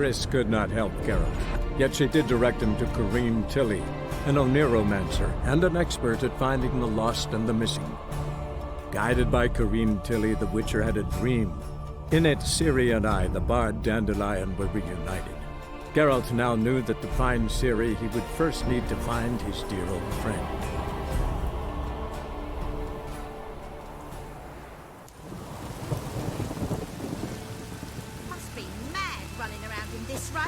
Triss could not help Geralt, yet she did direct him to Corrine Tilly, an Oniromancer and an expert at finding the lost and the missing. Guided by Corrine Tilly, the Witcher had a dream. In it, Ciri and I, the bard Dandelion, were reunited. Geralt now knew that to find Ciri, he would first need to find his dear old friend. Must be mad running around in this rain.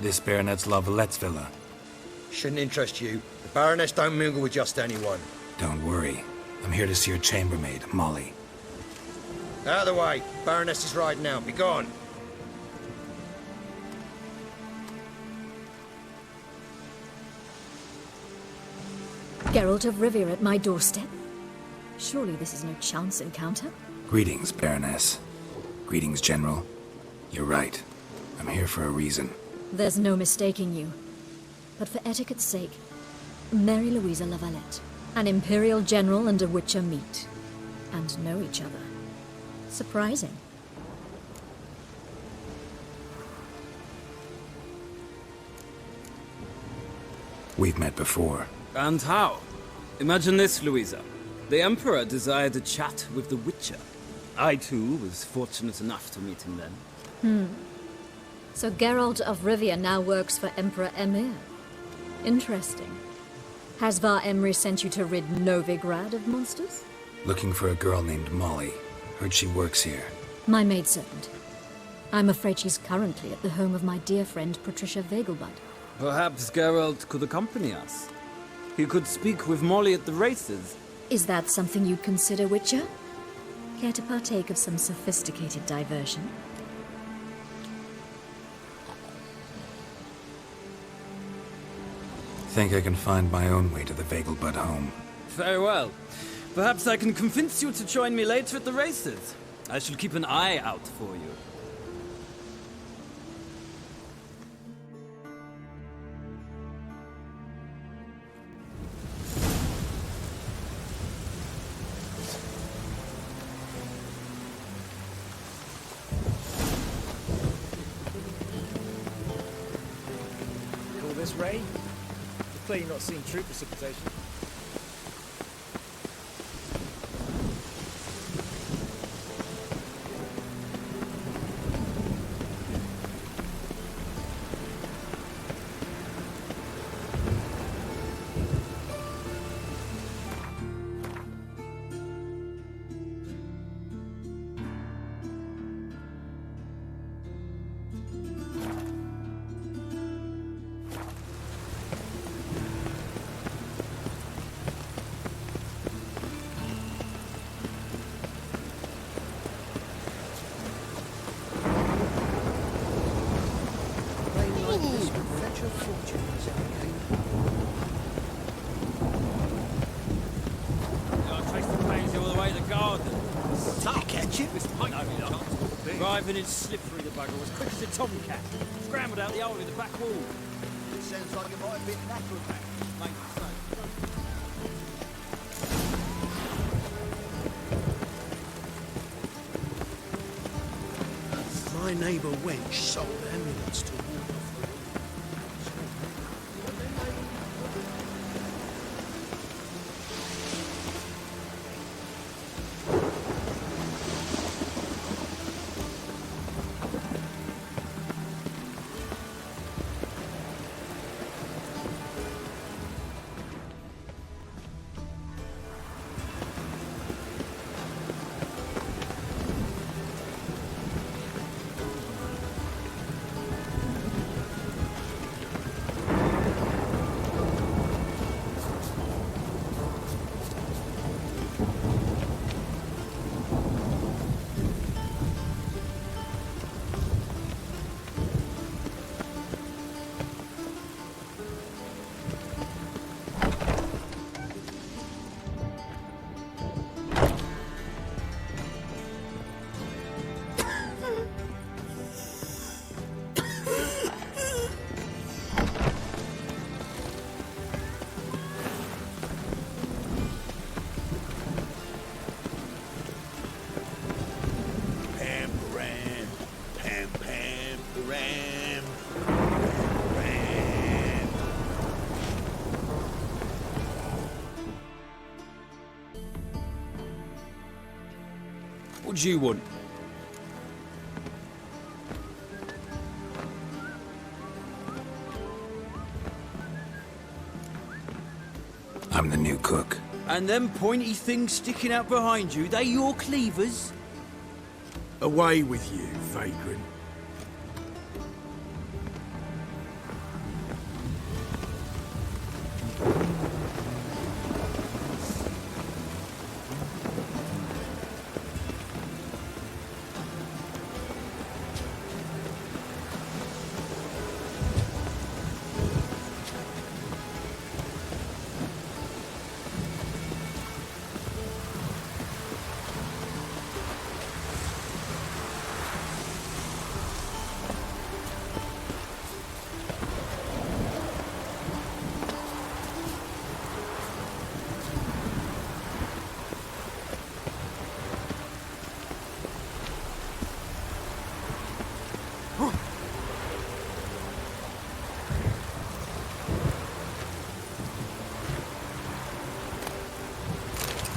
This Baronet's La Valette's villa. Shouldn't interest you. The Baroness don't mingle with just anyone. Don't worry. I'm here to see your chambermaid, Molly. Out of the way. Baroness is riding out. Be gone. Geralt of Rivia at my doorstep? Surely this is no chance encounter? Greetings, Baroness. Greetings, General. You're right. I'm here for a reason. There's no mistaking you. But for etiquette's sake, Mary Louisa La Valette, an Imperial General and a Witcher meet, and know each other. Surprising. We've met before. And how? Imagine this, Louisa. The Emperor desired a chat with the Witcher. I, too, was fortunate enough to meet him then. So Geralt of Rivia now works for Emperor Emir. Interesting. Has Var Emry sent you to rid Novigrad of monsters? Looking for a girl named Molly. Heard she works here. My maidservant. I'm afraid she's currently at the home of my dear friend Patricia Vegelbud. Perhaps Geralt could accompany us. He could speak with Molly at the races. Is that something you'd consider, Witcher? Care to partake of some sophisticated diversion? Think I can find my own way to the Vegelbud home. Very well. Perhaps I can convince you to join me later at the races. I shall keep an eye out for you. Call this rain? Clearly not seeing true precipitation. Driving it slipped through the bugger as quick as a tomcat. Scrambled out the hole in the back wall. It sounds like it might have been natural back. My neighbour wench sold amulets to would you want? I'm the new cook. And them pointy things sticking out behind you, they your cleavers? Away with you, vagrant.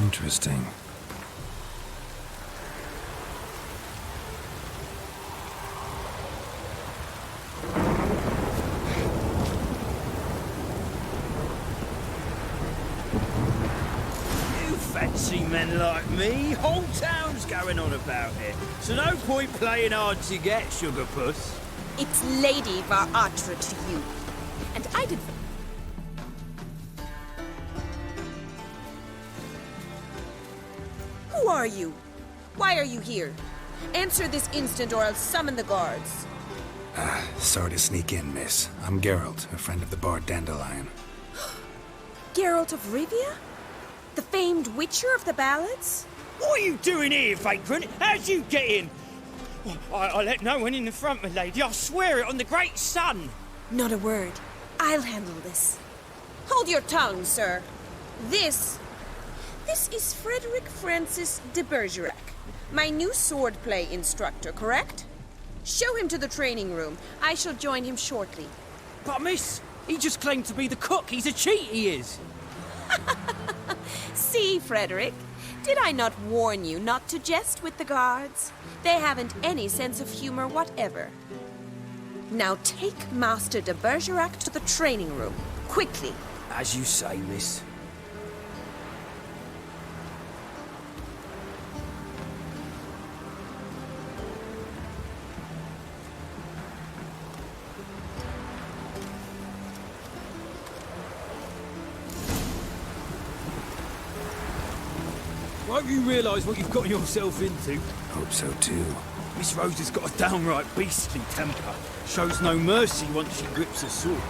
Interesting. You fancy men like me? Whole town's going on about it. So no point playing hard to get, sugar puss. It's Lady Varatra to you. And I did... Who are you? Why are you here? Answer this instant or I'll summon the guards. Sorry to sneak in, miss. I'm Geralt, a friend of the bard Dandelion. Geralt of Rivia? The famed witcher of the ballads? What are you doing here, vagrant? How'd you get in? I let no one in the front, my lady. I swear it on the great sun. Not a word. I'll handle this. Hold your tongue, sir. This is Frederick Francis de Bergerac, my new swordplay instructor, correct? Show him to the training room. I shall join him shortly. But miss, he just claimed to be the cook. He's a cheat, he is. See, Frederick, did I not warn you not to jest with the guards? They haven't any sense of humor whatever. Now take Master de Bergerac to the training room, quickly. As you say, miss. Won't you realise what you've got yourself into? Hope so too. Miss Rose has got a downright beastly temper. Shows no mercy once she grips a sword.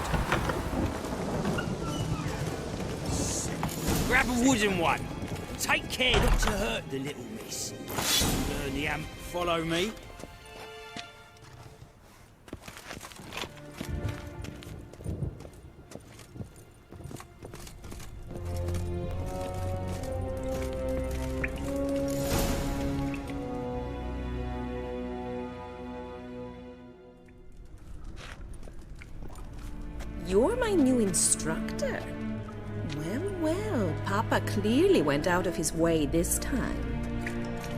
Grab a wooden one. Take care not to hurt the little miss. Learn the amp, follow me. You're my new instructor? Well, well, Papa clearly went out of his way this time.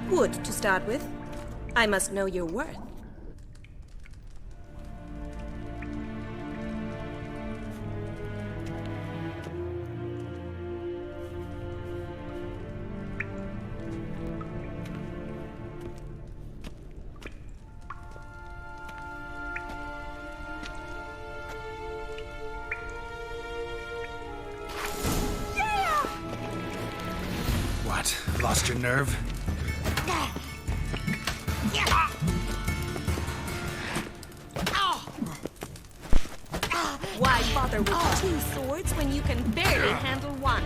Wood, to start with. I must know your worth. Lost your nerve? Why bother with two swords when you can barely handle one?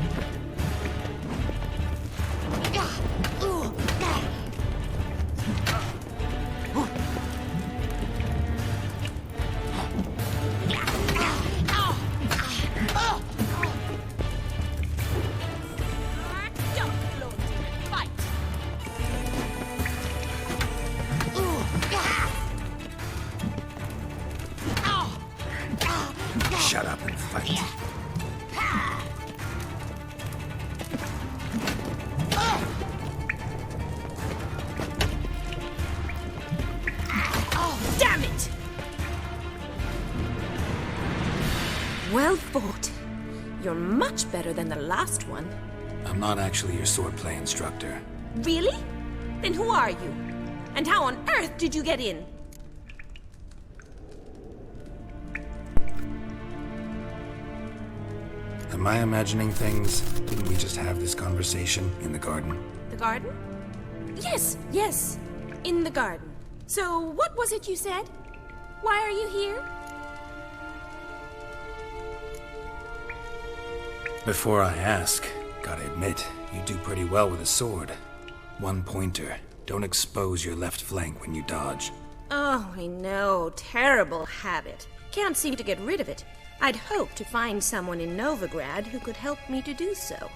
Shut up and fight. fort. You're much better than the last one. I'm not actually your swordplay instructor. Really? Then who are you? And how on earth did you get in? Am I imagining things? Didn't we just have this conversation in the garden? The garden? Yes, yes. In the garden. So, what was it you said? Why are you here? Before I ask, gotta admit, you do pretty well with a sword. One pointer. Don't expose your left flank when you dodge. Oh, I know. Terrible habit. Can't seem to get rid of it. I'd hoped to find someone in Novigrad who could help me to do so.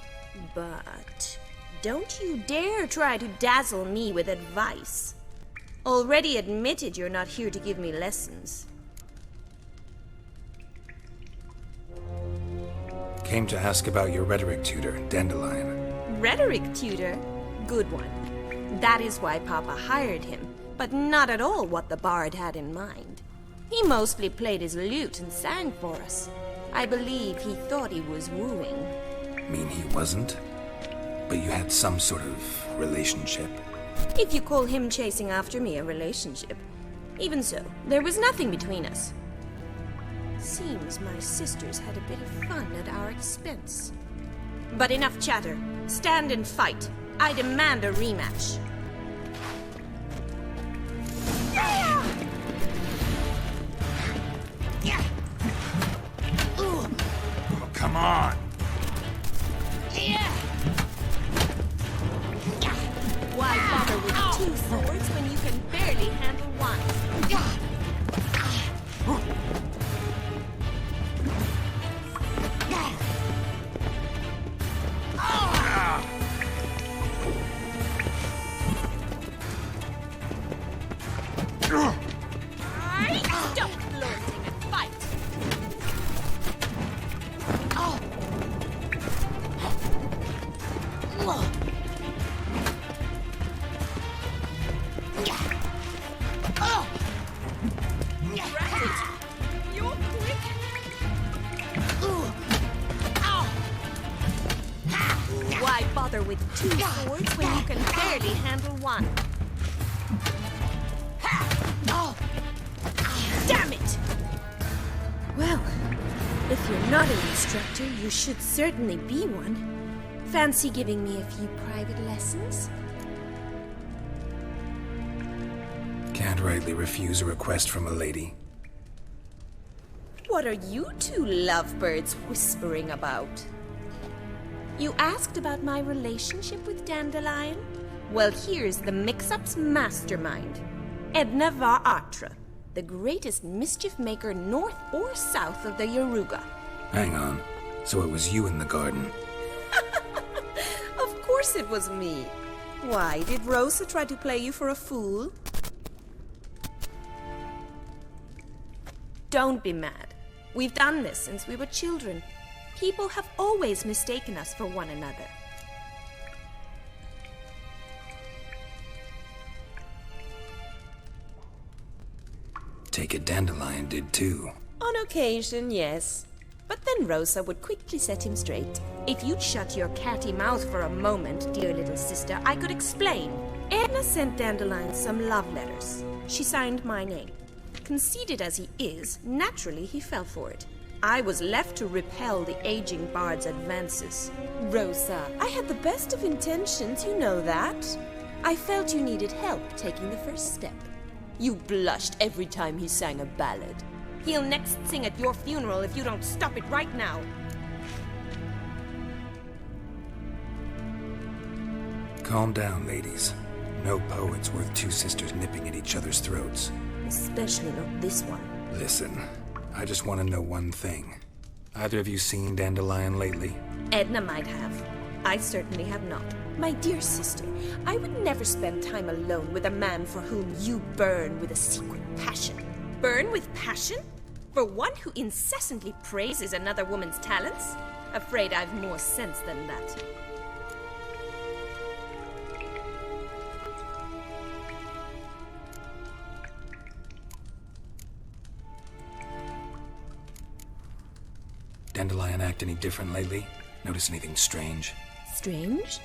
But don't you dare try to dazzle me with advice. Already admitted you're not here to give me lessons. Came to ask about your rhetoric tutor, Dandelion. Rhetoric tutor? Good one. That is why Papa hired him, but not at all what the bard had in mind. He mostly played his lute and sang for us. I believe he thought he was wooing. Mean he wasn't? But you had some sort of relationship? If you call him chasing after me a relationship. Even so, there was nothing between us. Seems my sisters had a bit of fun at our expense. But enough chatter. Stand and fight. I demand a rematch. Oh, come on! Why bother with two swords when you can barely handle one? Stop gloating and fight! You're quick! Why bother with two swords when you can barely handle one? Damn it! Well, if you're not an instructor, you should certainly be one. Fancy giving me a few private lessons? Can't rightly refuse a request from a lady. What are you two lovebirds whispering about? You asked about my relationship with Dandelion? Well, here's the mix-up's mastermind. Edna var Atra, the greatest mischief maker north or south of the Yaruga. Hang on. So it was you in the garden? Of course it was me. Why, did Rosa try to play you for a fool? Don't be mad. We've done this since we were children. People have always mistaken us for one another. Take it Dandelion did too. On occasion, yes. But then Rosa would quickly set him straight. If you'd shut your catty mouth for a moment, dear little sister, I could explain. Edna sent Dandelion some love letters. She signed my name. Conceited as he is, naturally he fell for it. I was left to repel the aging bard's advances. Rosa, I had the best of intentions, you know that. I felt you needed help taking the first step. You blushed every time he sang a ballad. He'll next sing at your funeral if you don't stop it right now. Calm down, ladies. No poet's worth two sisters nipping at each other's throats. Especially not this one. Listen, I just want to know one thing. Either of you seen Dandelion lately? Edna might have. I certainly have not. My dear sister, I would never spend time alone with a man for whom you burn with a secret passion. Burn with passion? For one who incessantly praises another woman's talents? Afraid I've more sense than that. Dandelion act any different lately? Notice anything strange? Strange?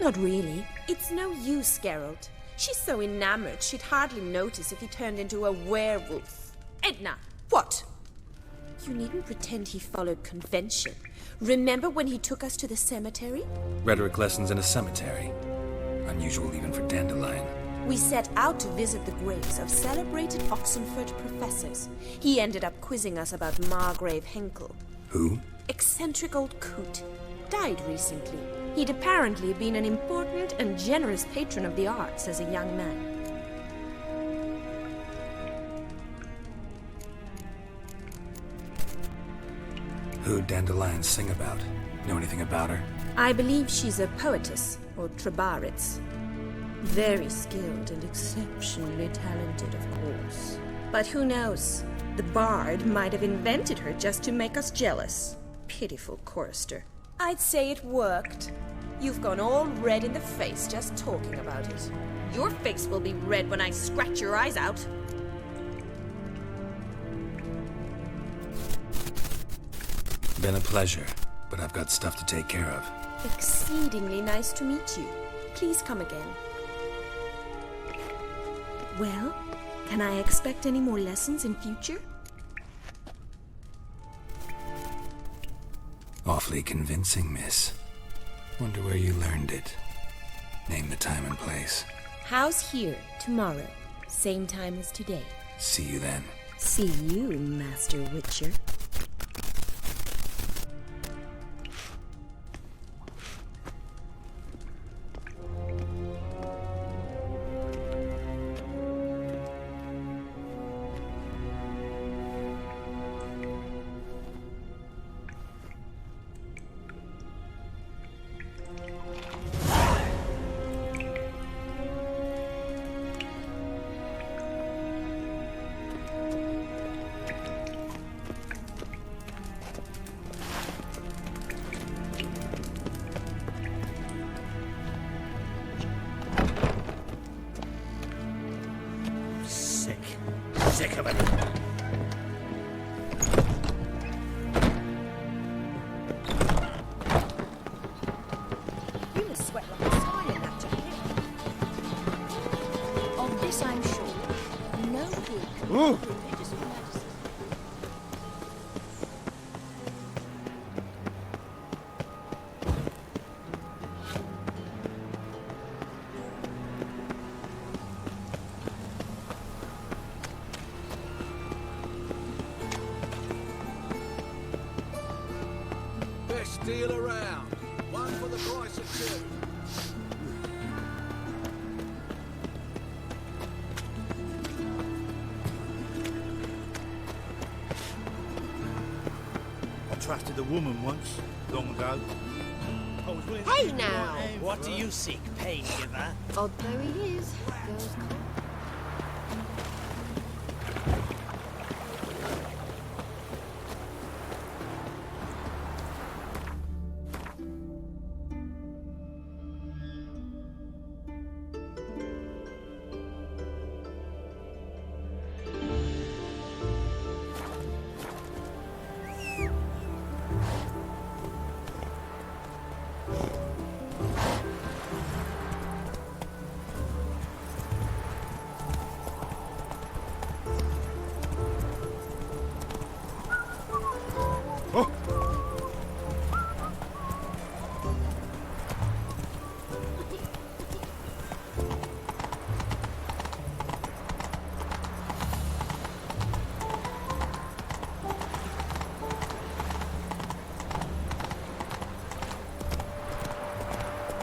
Not really. It's no use, Geralt. She's so enamored she'd hardly notice if he turned into a werewolf. Edna, what? You needn't pretend he followed convention. Remember when he took us to the cemetery? Rhetoric lessons in a cemetery. Unusual even for Dandelion. We set out to visit the graves of celebrated Oxenford professors. He ended up quizzing us about Margrave Henkel. Who? Eccentric old coot. Died recently. He'd apparently been an important and generous patron of the arts as a young man. Who'd Dandelion sing about? Know anything about her? I believe she's a poetess, or trabaritz. Very skilled and exceptionally talented, of course. But who knows? The bard might have invented her just to make us jealous. Pitiful chorister. I'd say it worked. You've gone all red in the face just talking about it. Your face will be red when I scratch your eyes out. Been a pleasure, but I've got stuff to take care of. Exceedingly nice to meet you. Please come again. Well, can I expect any more lessons in future? Awfully convincing, miss. Wonder where you learned it. Name the time and place. House here, tomorrow. Same time as today. See you then. See you, Master Witcher. Sick of it. You must sweat like a swine in that jacket. Of this I'm sure. No good. Ooh. Religious fanaticism. Best deal around. One for the price of two. I trusted a woman once, long ago. I was willing to Hey give my now! hand What for do her. you seek, pain giver? Odd though he is, girls call.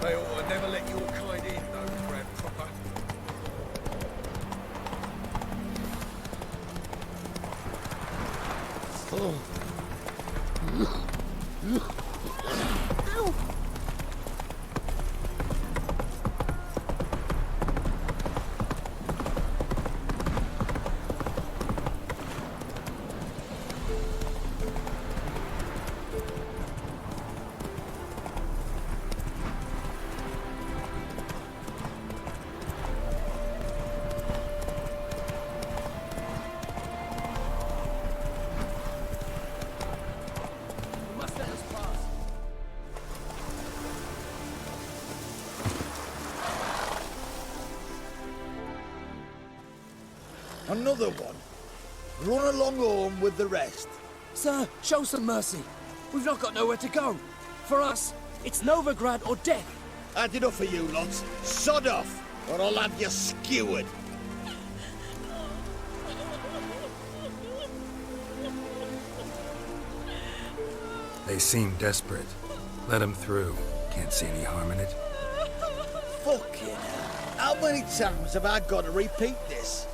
They ought to never let your kind in, though, grandpapa. Another one. Run along home with the rest. Sir, show some mercy. We've not got nowhere to go. For us, it's Novigrad or death. Had enough of you lots. Sod off, or I'll have you skewered. They seem desperate. Let them through. Can't see any harm in it. Fucking hell. How many times have I got to repeat this?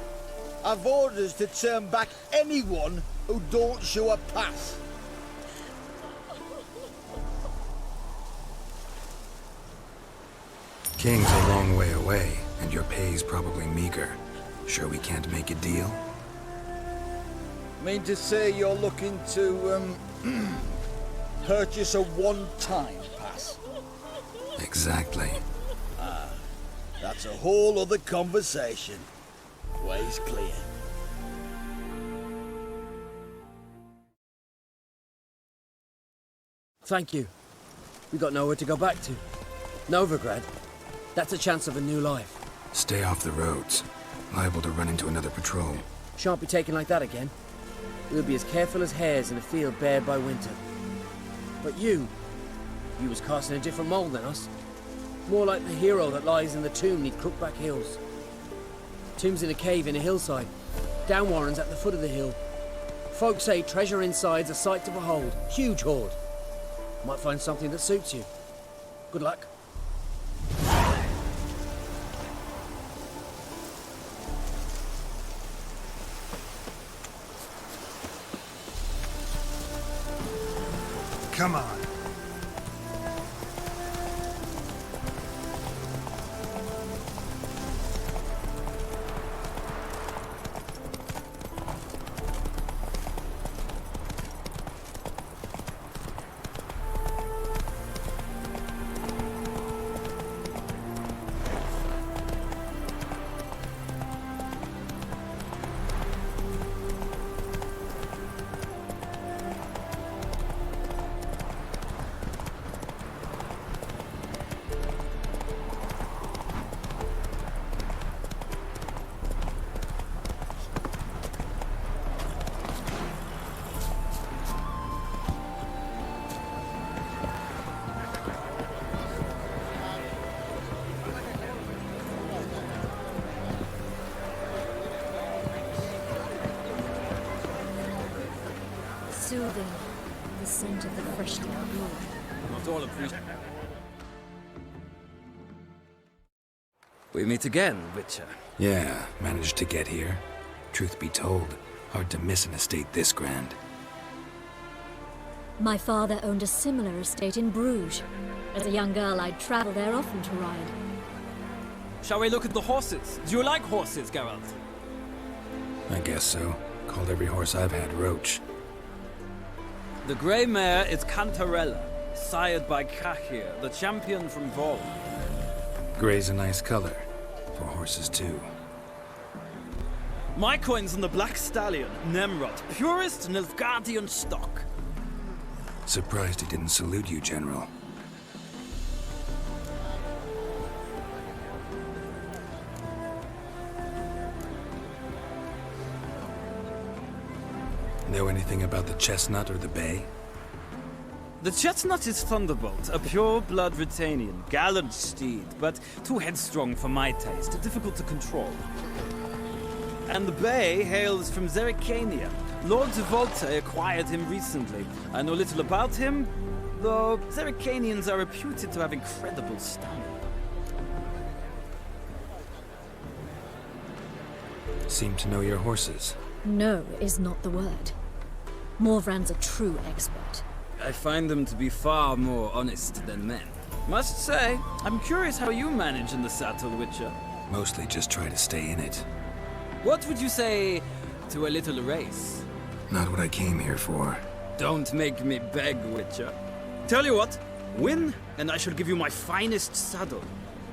I've orders to turn back anyone who don't show a pass. King's a long way away, and your pay's probably meager. Sure we can't make a deal? Mean to say you're looking to, purchase a one-time pass? Exactly. That's a whole other conversation. Way's clear. Thank you. We got nowhere to go back to. Novigrad. That's a chance of a new life. Stay off the roads. Liable to run into another patrol. Shan't be taken like that again. We'll be as careful as hares in a field bared by winter. But you was cast in a different mould than us. More like the hero that lies in the tomb neath Crookback Hills. Tomb's in a cave in a hillside. Down Warren's at the foot of the hill. Folk say treasure inside's a sight to behold. Huge hoard. Might find something that suits you. Good luck. Come on. Soothing, the scent of the freshly brewed. Not all appreciate. We meet again, Witcher. Yeah, managed to get here. Truth be told, hard to miss an estate this grand. My father owned a similar estate in Bruges. As a young girl, I'd travel there often to ride. Shall we look at the horses? Do you like horses, Geralt? I guess so. Called every horse I've had Roach. The grey mare is Cantarella, sired by Krachir, the champion from Vol. Grey's a nice color. For horses, too. My coin's on the black stallion, Nemrod, purest Nilfgaardian stock. Surprised he didn't salute you, General. Know anything about the chestnut or the bay? The chestnut is Thunderbolt, a pure-blood Britannian, gallant steed, but too headstrong for my taste, difficult to control. And the bay hails from Zerrikania. Lord de Volte acquired him recently. I know little about him, though Zerrikanians are reputed to have incredible stamina. Seem to know your horses. No is not the word. Morvran's a true expert. I find them to be far more honest than men. Must say, I'm curious how you manage in the saddle, Witcher. Mostly just try to stay in it. What would you say to a little race? Not what I came here for. Don't make me beg, Witcher. Tell you what, win, and I shall give you my finest saddle.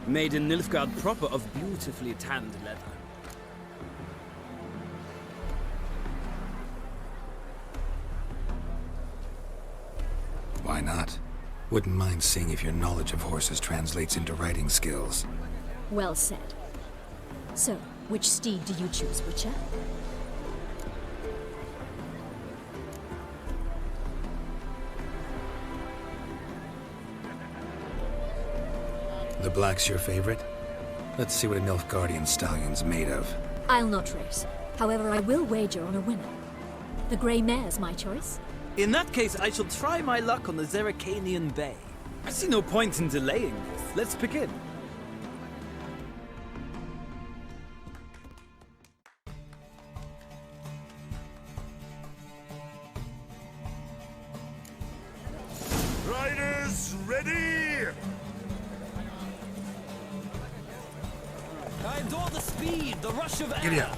Made in Nilfgaard proper of beautifully tanned leather. Why not? Wouldn't mind seeing if your knowledge of horses translates into riding skills. Well said. So, Which steed do you choose, Witcher? The black's your favorite? Let's see what a Nilfgaardian stallion's made of. I'll not race. However, I will wager on a winner. The grey mare's my choice. In that case, I shall try my luck on the Zeracanian Bay. I see no point in delaying this. Let's begin. Riders, ready! I adore the speed, the rush of air. Giddy up.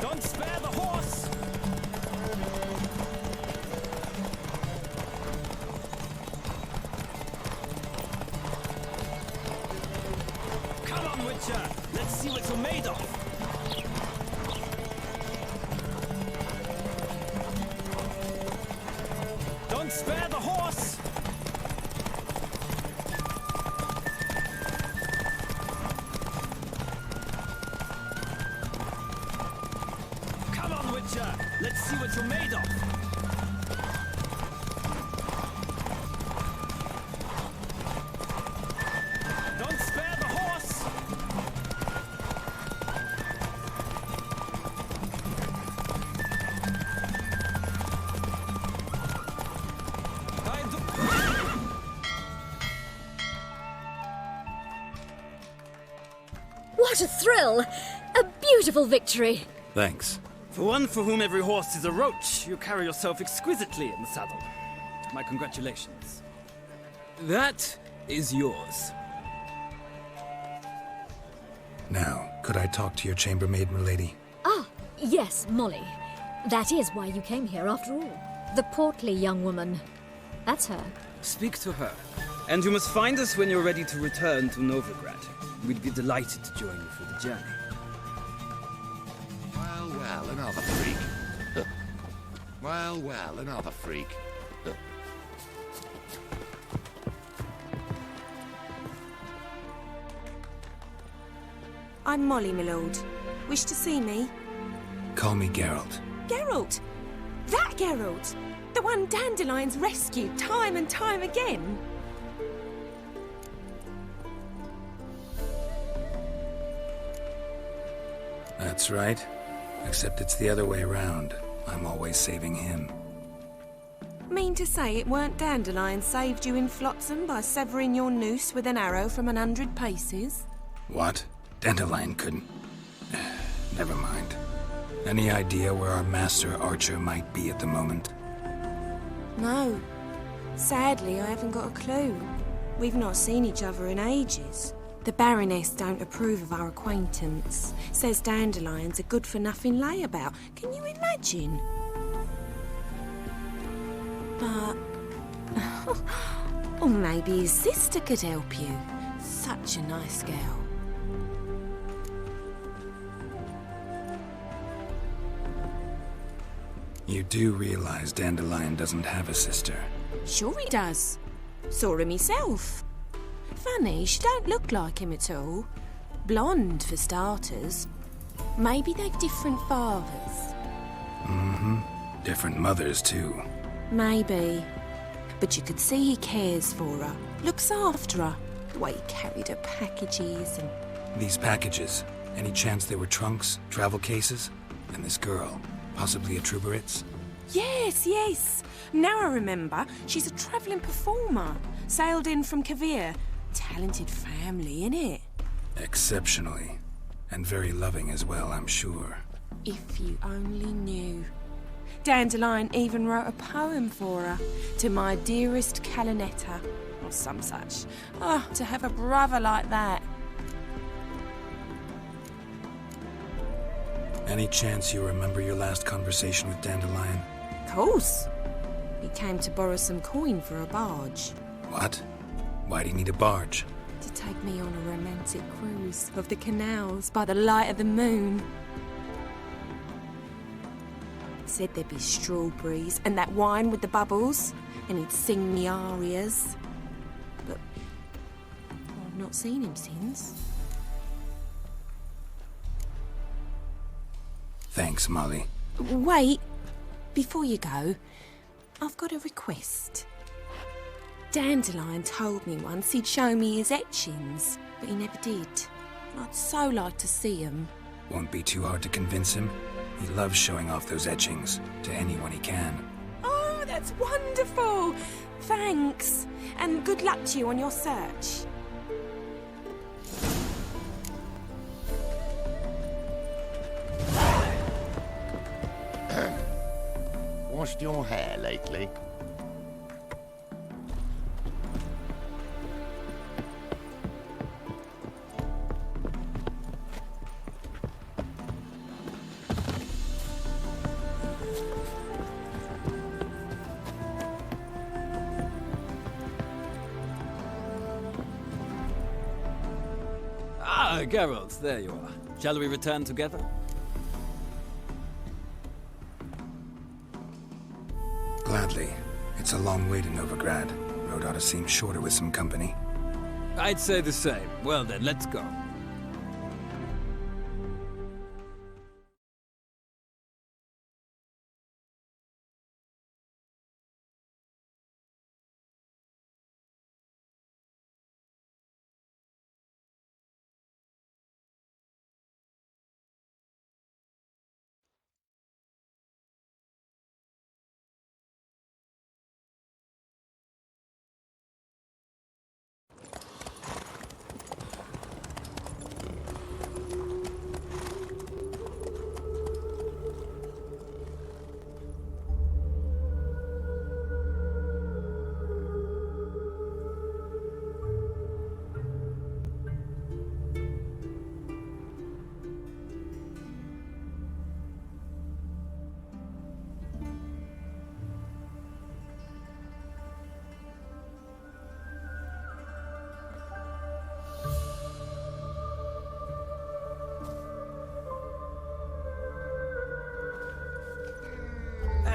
Don't spare the horse! Come on, Witcher! Let's see what you're made of! Don't spare the horse! Come on, Witcher! Let's see what you're made of! Don't spare the horse! What a thrill! A beautiful victory! Thanks. For one for whom every horse is a roach, you carry yourself exquisitely in the saddle. My congratulations. That is yours. Now, could I talk to your chambermaid, milady? Ah, yes, Molly. That is why you came here after all. The portly young woman. That's her. Speak to her. And you must find us when you're ready to return to Novigrad. We'd be delighted to join you for the journey. Well, another freak. Well, another freak. I'm Molly, my lord. Wish to see me? Call me Geralt. Geralt! That Geralt! The one Dandelion's rescued time and time again! That's right. Except it's the other way around. I'm always saving him. Mean to say it weren't Dandelion saved you in Flotsam by severing your noose with an arrow from 100 paces? What? Dandelion couldn't... Never mind. Any idea where our master archer might be at the moment? No. Sadly, I haven't got a clue. We've not seen each other in ages. The Baroness don't approve of our acquaintance. Says Dandelion's a good-for-nothing layabout. Can you imagine? But... or maybe his sister could help you. Such a nice girl. You do realize Dandelion doesn't have a sister? Sure he does. Saw him himself. Funny, she don't look like him at all. Blonde, for starters. Maybe they've different fathers. Mm-hmm. Different mothers, too. Maybe. But you could see he cares for her. Looks after her. The way he carried her packages and... These packages, any chance they were trunks, travel cases? And this girl, possibly a Truberitz? Yes. Now I remember. She's a travelling performer. Sailed in from Kavir. Talented family, innit? Exceptionally. And very loving as well, I'm sure. If you only knew. Dandelion even wrote a poem for her. To my dearest Calinetta. Or some such. Oh, to have a brother like that. Any chance you remember your last conversation with Dandelion? Course. He came to borrow some coin for a barge. What? Why do you need a barge? To take me on a romantic cruise of the canals by the light of the moon. Said there'd be strawberries and that wine with the bubbles, and he'd sing me arias. But Not seen him since. Thanks, Molly. Wait. Before you go, I've got a request. Dandelion told me once he'd show me his etchings, but he never did. I'd so like to see them. Won't be too hard to convince him. He loves showing off those etchings to anyone he can. Oh, that's wonderful! Thanks, and good luck to you on your search. Washed your hair lately? Ah, Geralt, there you are. Shall we return together? Gladly. It's a long way to Novigrad. Road ought to seem shorter with some company. I'd say the same. Well then, let's go.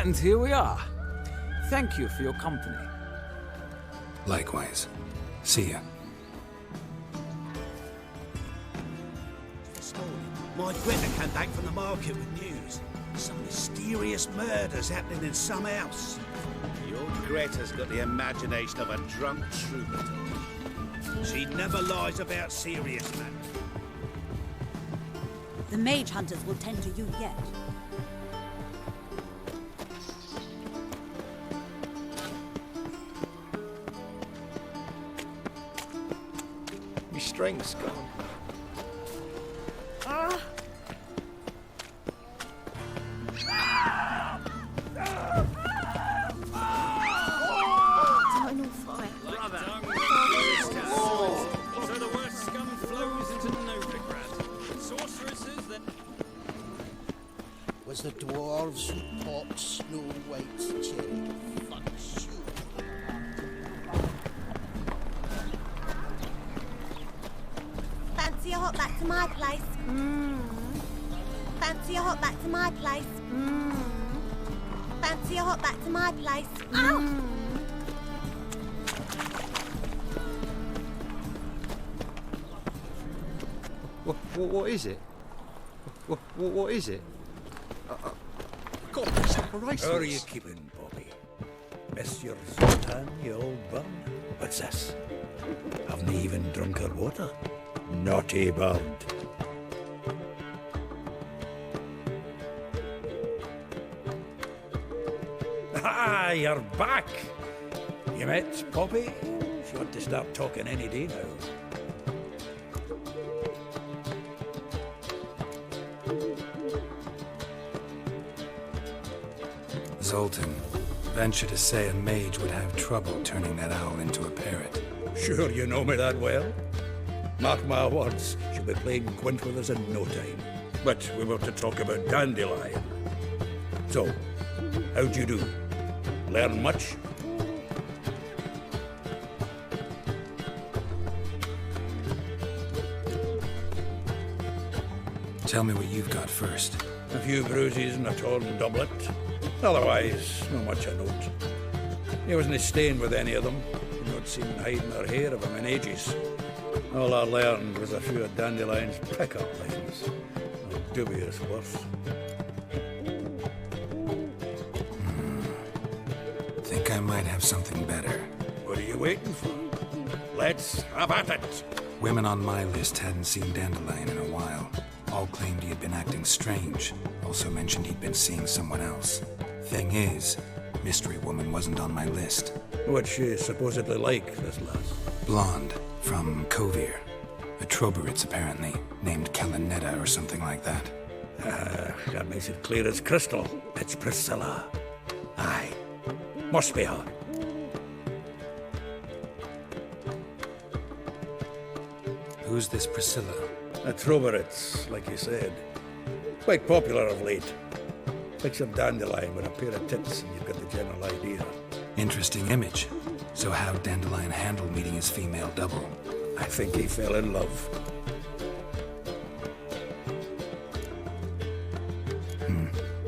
And here we are. Thank you for your company. Likewise. See ya. This morning, my Greta came back from the market with news. Some mysterious murders happening in some house. Your Greta's got the imagination of a drunk troubadour. She never lies about serious matters. The mage hunters will tend to you yet. My strength's gone. Final fire. So the worst scum flows into Novigrad. Sorceresses that... Was the dwarves who bought Snow White's cherry fudge. Fancy a hop back to my place? Fancy a hop back to my place? Fancy a hop back to my place? Ow! What is it? What is it? God, separation. How are you keeping, Bobby? Miss your Sultan, you old bum? What's this? Haven't even drunk her water? Naughty bird. Ah, you're back! You met Poppy? She ought to start talking any day now. Zoltan, venture to say a mage would have trouble turning that owl into a parrot. Sure you know me that well? Mark my words, she'll be playing quint with us in no time. But we were to talk about Dandelion. So, how'd you do? Learn much? Tell me what you've got first. A few bruises and a torn doublet. Otherwise, not much a note. He wasn't staying with any of them. I've not seen hiding or hair of him in ages. All I learned was a few of Dandelion's pickup lines. Of dubious worth. Think I might have something better. What are you waiting for? Let's have at it! Women on my list hadn't seen Dandelion in a while. All claimed he had been acting strange. Also mentioned he'd been seeing someone else. Thing is, Mystery Woman wasn't on my list. What's she supposedly like, this lass? Blonde, from Kovir. A Troberitz, apparently, named Kellanetta or something like that. That makes it clear as crystal. It's Priscilla. Aye. Must be her. Who's this Priscilla? A Troberitz, like you said. Quite popular of late. Picture Dandelion with a pair of tits and you've got the general idea. Interesting image. So how'd Dandelion handle meeting his female double? I think he fell in love.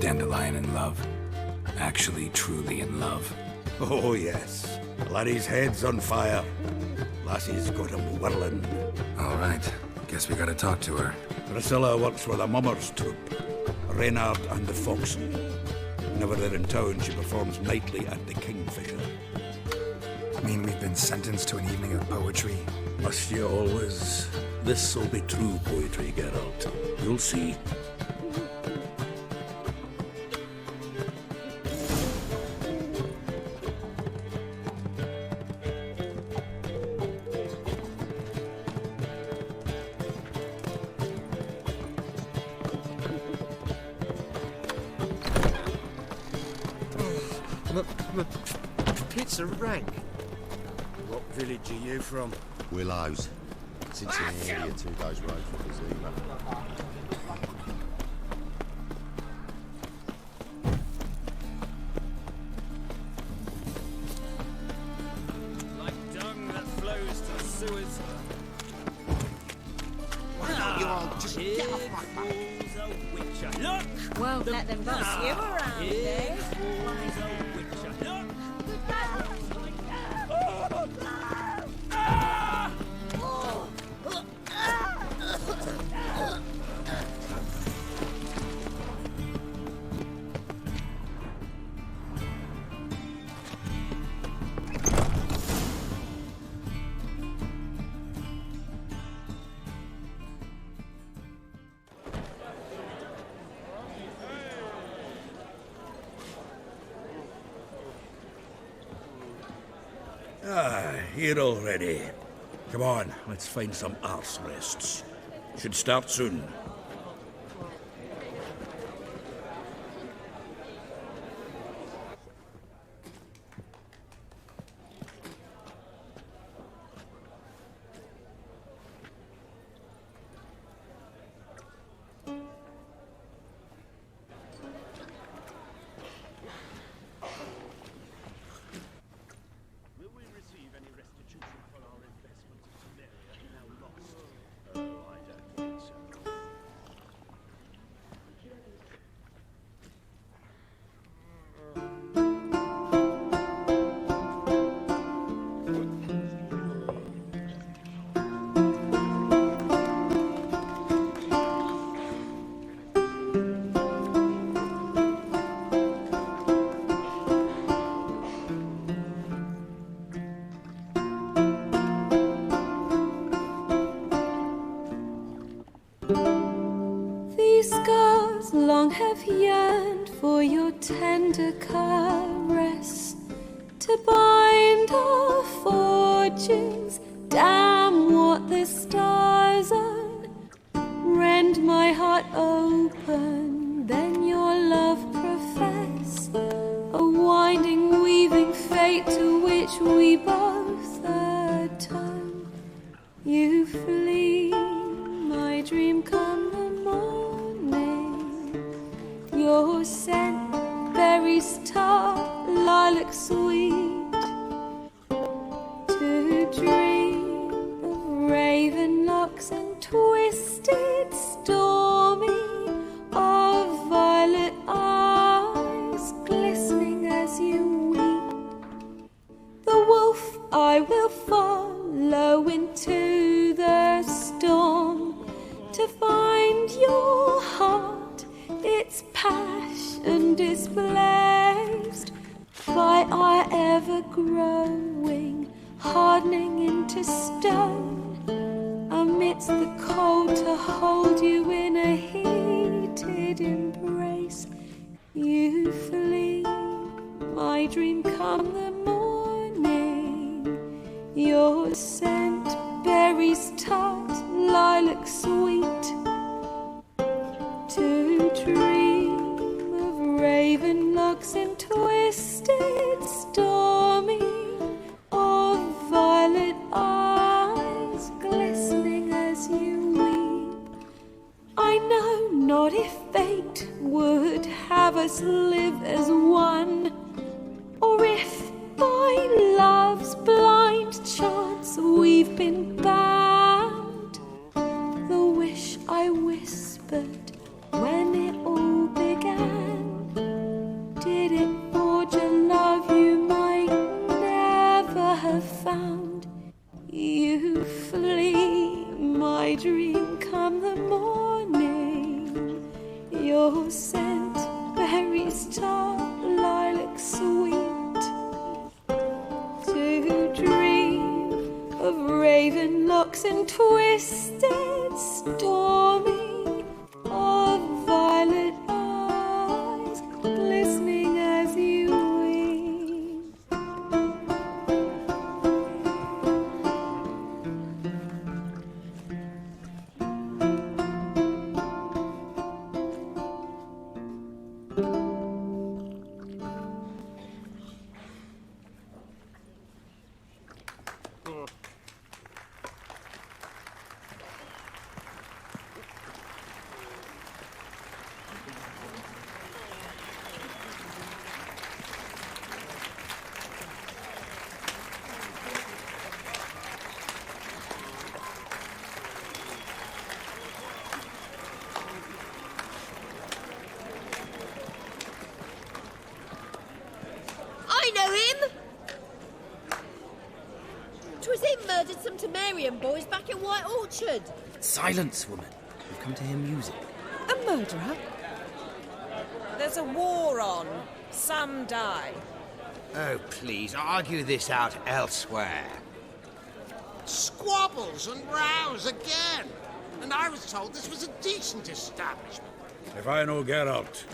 Dandelion in love. Actually, truly in love. Oh, yes. Laddie's head's on fire. Lassie's got him whirling. All right. Guess we gotta talk to her. Priscilla works with a mummers troupe. Reynard and the Foxen. Whenever they're in town, she performs nightly at the Kingfisher. Mean we've been sentenced to an evening of poetry? Must you always? This'll be true poetry, Geralt. You'll see. Pits are rank. What village are you from? Willows. Since in the area 2 days' road from the Zima. Like dung that flows to the sewers. Why don't you all just get off my back? Look! Won't let them boss you around, eh? Here already. Come on, let's find some arse rests. Should start soon. These scars long have yearned for your tender caress, to bind our fortunes. Damn what the stars are. Rend my heart open, then your love profess, a winding, weaving fate to which we both atone. You flee, my dream come the morning. Your scent, berries tart, lilac sweet. To dream of raven locks and twisted, stormy, of violet eyes glistening as you weep. The wolf I will follow into the and displaced by our ever-growing, hardening into stone, amidst the cold to hold you in a heated embrace. You flee, my dream come the morning, your scent berries tart, lilac sweet, to dream of raven locks and twisted stormy, of violet eyes glistening as you weep. I know not if fate would have us live as one, or if by love's blind chance we've been bound. The wish I whispered when it all began, did it forge a love you might never have found? You flee, my dream come the morning, your scent berries tart, lilac sweet, to dream of raven locks and twisted stormy, of violet eyes glistening as you weep. I know him! 'Twas him murdered some Temerian boys back in White Orchard. Silence, woman. We've come to hear music. A murderer? There's a war on. Some die. Oh, please, argue this out elsewhere. Squabbles and rows again. And I was told this was a decent establishment. If I know Geralt,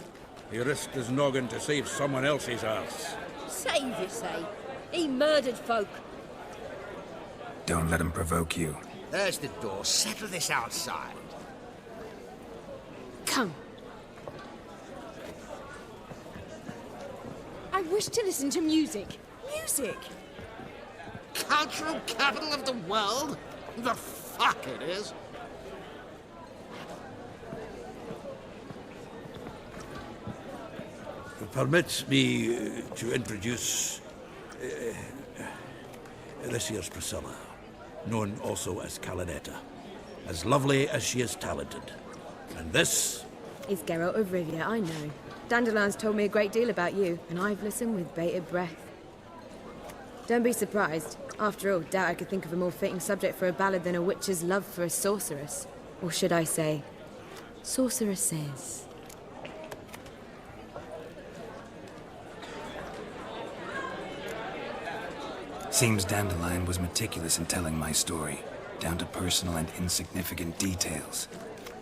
he risked his noggin to save someone else's arse. Save, you say? He murdered folk. Don't let him provoke you. There's the door. Settle this outside. Come. I wish to listen to music. Music? Cultural capital of the world? The fuck it is. Permit me to introduce this here's Priscilla, known also as Calinetta, as lovely as she is talented. And this is Geralt of Rivia, I know. Dandelion's told me a great deal about you, and I've listened with bated breath. Don't be surprised. After all, doubt I could think of a more fitting subject for a ballad than a witch's love for a sorceress. Or should I say, sorceresses. Seems Dandelion was meticulous in telling my story, down to personal and insignificant details.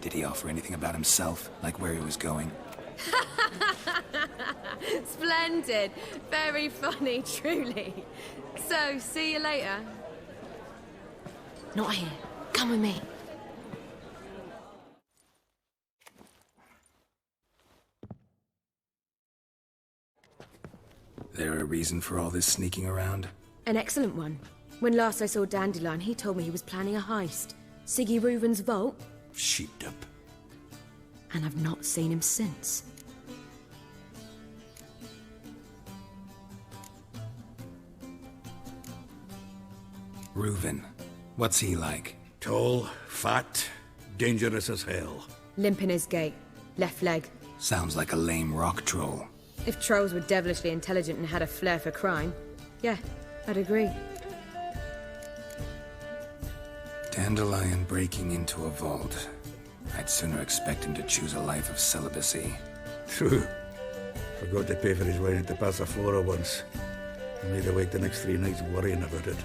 Did he offer anything about himself, like where he was going? Splendid. Very funny, truly. So, see you later. Not here. Come with me. There a reason for all this sneaking around? An excellent one. When last I saw Dandelion, he told me he was planning a heist. Siggy Reuven's vault. Sheeped up. And I've not seen him since. Reuven. What's he like? Tall, fat, dangerous as hell. Limp in his gait. Left leg. Sounds like a lame rock troll. If trolls were devilishly intelligent and had a flair for crime, yeah, I'd agree. Dandelion breaking into a vault. I'd sooner expect him to choose a life of celibacy. True. Forgot to pay for his wine at the Passaflora once. I made awake the next 3 nights worrying about it.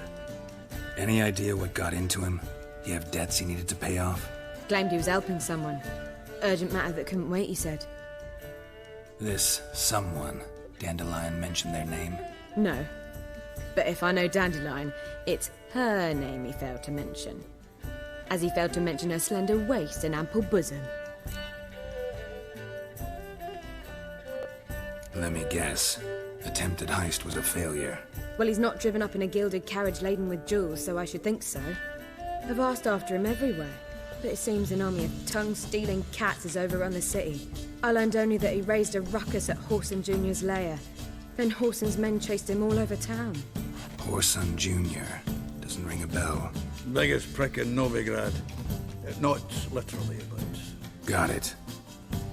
Any idea what got into him? You have debts he needed to pay off? Claimed he was helping someone. Urgent matter that couldn't wait, he said. This someone, Dandelion mentioned their name? No. But if I know Dandelion, it's her name he failed to mention. As he failed to mention her slender waist and ample bosom. Let me guess. Attempted heist was a failure. Well, he's not driven up in a gilded carriage laden with jewels, so I should think so. I've asked after him everywhere, but it seems an army of tongue-stealing cats has overrun the city. I learned only that he raised a ruckus at Whoreson Jr.'s lair. Then Whoreson's men chased him all over town. Whoreson Jr. Doesn't ring a bell. Biggest prick in Novigrad. Not literally, but... Got it.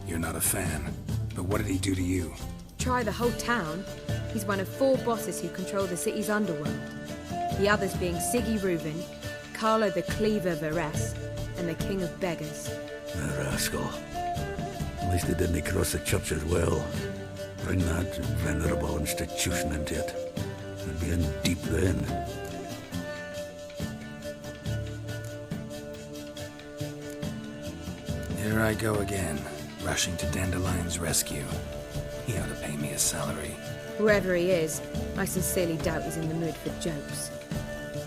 You're not a fan. But what did he do to you? Try the whole town. He's one of 4 bosses who control the city's underworld. The others being Siggy Reuven, Carlo the Cleaver Varese, and the King of Beggars. The rascal. At least he didn't cross the church as well. Bring that venerable institution into it. I'd be in deep then. Here I go again, rushing to Dandelion's rescue. He ought to pay me a salary. Whoever he is, I sincerely doubt he's in the mood for jokes.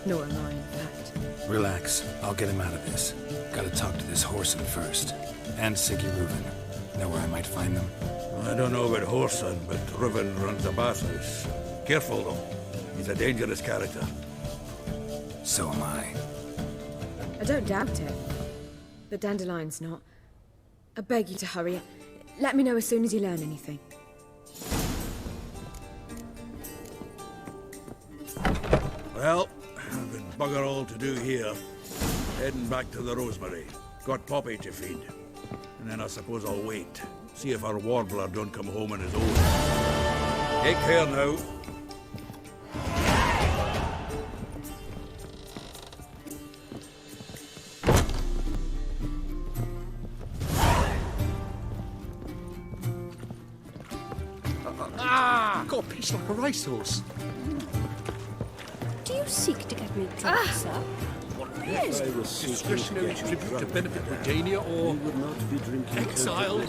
Nor am I, in fact. Relax, I'll get him out of this. Gotta talk to this Whoreson first. And Siggy Reuven. Know where I might find them? I don't know about Whoreson, but Reuven runs a bathhouse. Careful, though. He's a dangerous character. So am I. I don't doubt it. But Dandelion's not. I beg you to hurry. Let me know as soon as you learn anything. Well, I've been bugger all to do here. Heading back to the Rosemary. Got Poppy to feed. And then I suppose I'll wait. See if our warbler don't come home on his own. Take care now. Got a piece like a racehorse. Do you seek to get me drunk, sir? Yes. Discretionary tribute to benefit Britannia or would not be drinking exile. Well,